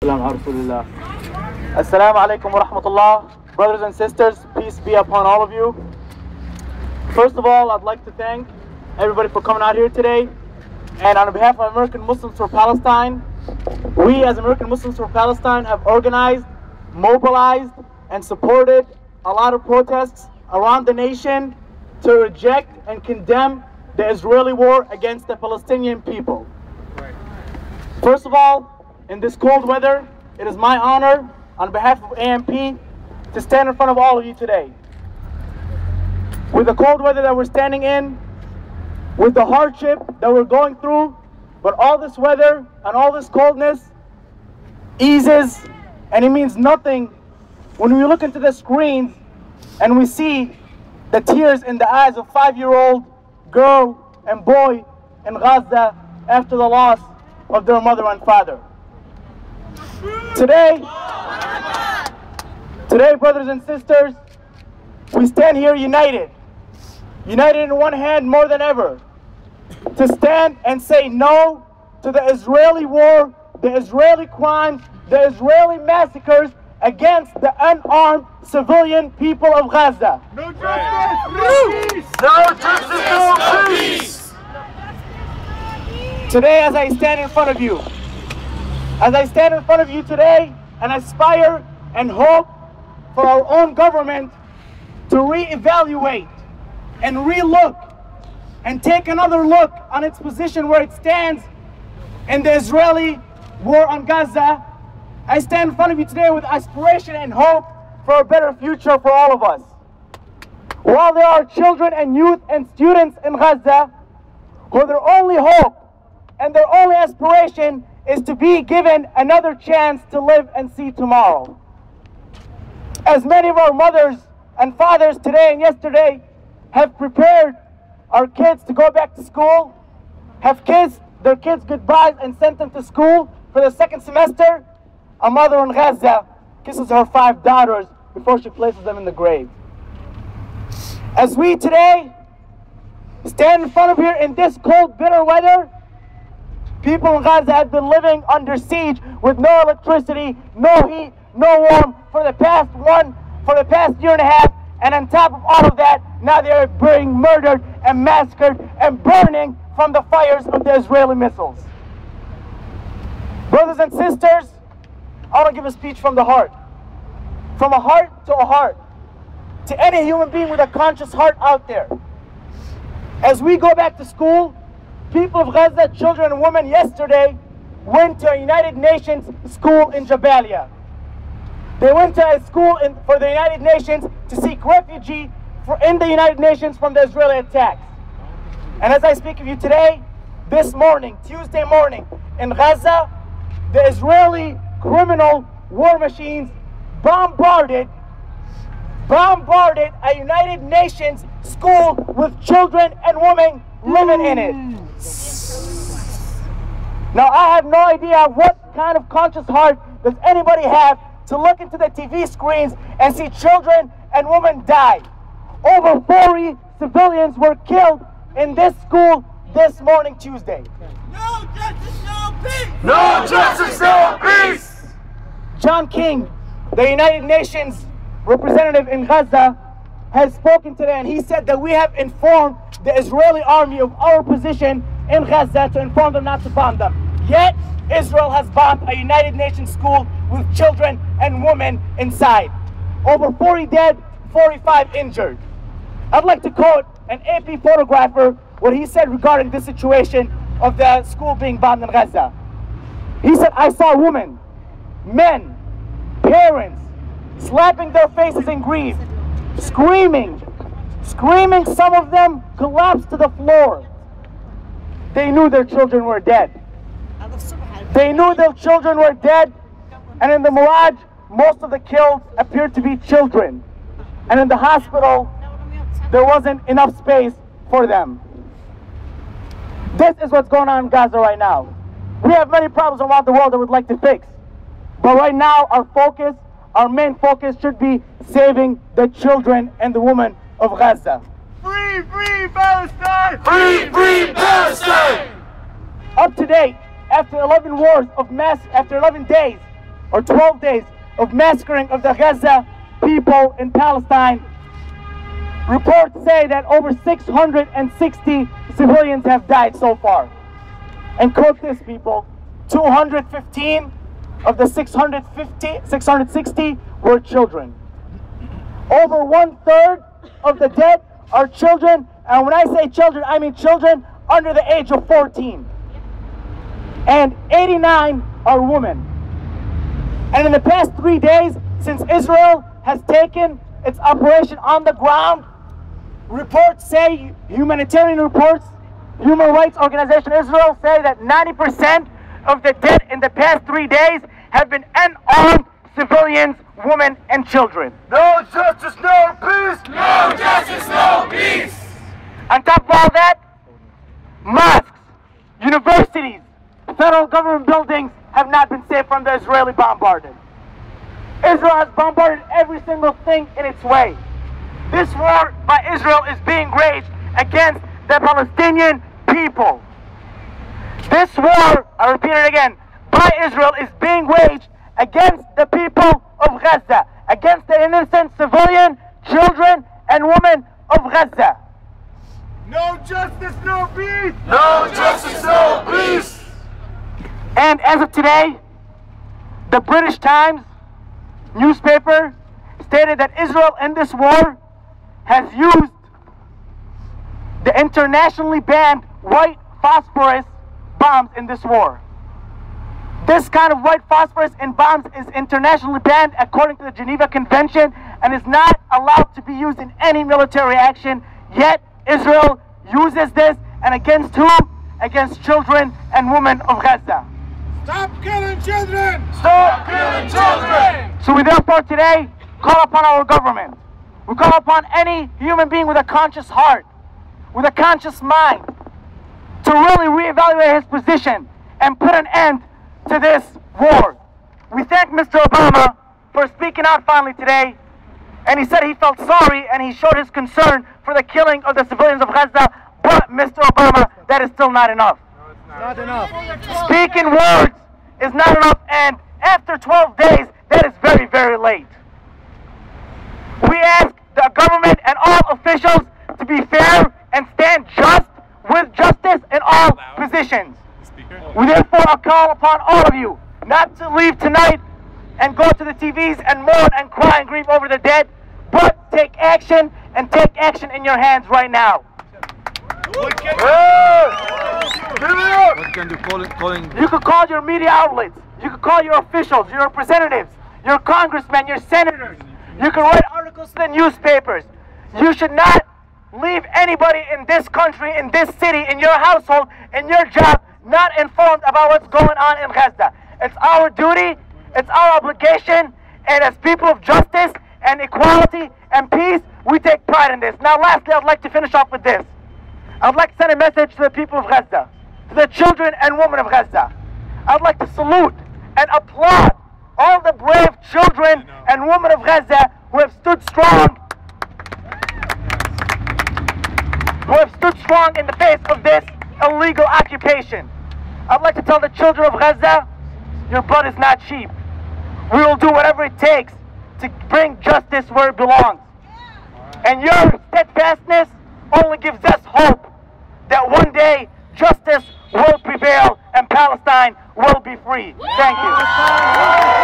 والسلام على رسول الله. Assalamu alaikum wa rahmatullah. Brothers and sisters, peace be upon all of you. First of all, I'd like to thank everybody for coming out here today. And on behalf of American Muslims for Palestine, we as American Muslims for Palestine have organized, mobilized, and supported a lot of protests around the nation to reject and condemn the Israeli war against the Palestinian people. First of all, in this cold weather, it is my honor, on behalf of AMP, to stand in front of all of you today. With the cold weather that we're standing in, with the hardship that we're going through, but all this weather and all this coldness eases, and it means nothing when we look into the screens and we see the tears in the eyes of 5-year-old girl and boy in Gaza after the loss of their mother and father. Today, brothers and sisters, we stand here united in one hand more than ever, to stand and say no to the Israeli war, the Israeli crimes, the Israeli massacres against the unarmed civilian people of Gaza. No justice, no peace! No justice, no peace! Today, as I stand in front of you, today and aspire and hope for our own government to reevaluate and relook and take another look on its position where it stands in the Israeli war on Gaza, I stand in front of you today with aspiration and hope for a better future for all of us. While there are children and youth and students in Gaza who their only hope and their only aspiration is to be given another chance to live and see tomorrow. As many of our mothers and fathers today and yesterday have prepared our kids to go back to school, have kissed their kids goodbyes and sent them to school for the second semester, a mother in Gaza kisses her 5 daughters before she places them in the grave. As we today stand in front of here in this cold, bitter weather, people in Gaza have been living under siege with no electricity, no heat, no warmth for the past year and a half, and on top of all of that, now they are being murdered and massacred and burning from the fires of the Israeli missiles. Brothers and sisters, I want to give a speech from the heart. From a heart, to any human being with a conscious heart out there. As we go back to school, people of Gaza, children and women, yesterday went to a United Nations school in Jabalia. They went to a school for the United Nations to seek refuge in the United Nations from the Israeli attacks. And as I speak of you today, this morning, Tuesday morning, in Gaza, the Israeli criminal war machines bombarded a United Nations school with children and women living in it. Now, I have no idea what kind of conscious heart does anybody have to look into the TV screens and see children and women die. Over 40 civilians were killed in this school this morning, Tuesday. No justice, no peace! No justice, no peace! John King, the United Nations representative in Gaza, has spoken today, and he said that we have informed the Israeli army of our position in Gaza to inform them not to bomb them. Yet, Israel has bombed a United Nations school with children and women inside. Over 40 dead, 45 injured. I'd like to quote an AP photographer, what he said regarding this situation of the school being bombed in Gaza. He said, "I saw women, men, parents, slapping their faces in grief, screaming. Some of them collapsed to the floor. They knew their children were dead. And in the Mirage, most of the killed appeared to be children. And in the hospital, there wasn't enough space for them." This is what's going on in Gaza right now. We have many problems around the world that we'd like to fix. But right now, our main focus should be saving the children and the women of Gaza. Free, free Palestine! Free, free Palestine! Up to date, after 11 days or 12 days of massacring of the Gaza people in Palestine, reports say that over 660 civilians have died so far. And quote this, people, 215 of the 660 were children. Over 1/3 of the dead are children, and when I say children, I mean children under the age of 14. And 89 are women. And in the past 3 days, since Israel has taken its operation on the ground, reports say, humanitarian reports, human rights organization Israel say that 90% of the dead in the past 3 days have been unarmed civilians, women, and children. No justice, no peace! No justice, no peace! On top of all that, mosques, universities, federal government buildings have not been safe from the Israeli bombardment. Israel has bombarded every single thing in its way. This war by Israel is being waged against the Palestinian people. This war, I repeat it again, by Israel is being waged against the people of Gaza, against the innocent civilian, children, and women of Gaza. No justice, no peace! No justice, no peace! And as of today, the British Times newspaper stated that Israel in this war has used the internationally banned white phosphorus bombs in this war. This kind of white phosphorus in bombs is internationally banned according to the Geneva Convention and is not allowed to be used in any military action, yet Israel uses this, and against whom? Against children and women of Gaza. Stop killing children! Stop killing children! So we therefore today call upon our government. We call upon any human being with a conscious heart, with a conscious mind, to really reevaluate his position and put an end to this war. We thank Mr. Obama for speaking out finally today, and he said he felt sorry and he showed his concern for the killing of the civilians of Gaza, but Mr. Obama, that is still not enough. Not enough. Speaking words is not enough, and after 12 days, that is very, very late. We ask the government and all officials to be fair and stand just with justice in all positions. We therefore call upon all of you not to leave tonight and go to the TVs and mourn and cry and grieve over the dead, but take action, and take action in your hands right now. What can you calling? You could call your media outlets, you could call your officials, your representatives, your congressmen, your senators. You can write articles to the newspapers. You should not leave anybody in this country, in this city, in your household, in your job, not informed about what's going on in Gaza. It's our duty, it's our obligation, and as people of justice and equality and peace, we take pride in this. Now lastly, I'd like to finish off with this. I'd like to send a message to the people of Gaza, to the children and women of Gaza. I'd like to salute and applaud all the brave children and women of Gaza who have stood strong, in the face of this illegal occupation. I'd like to tell the children of Gaza, your blood is not cheap. We will do whatever it takes to bring justice where it belongs. And your steadfastness only gives us hope that one day justice will prevail and Palestine will be free. Thank you.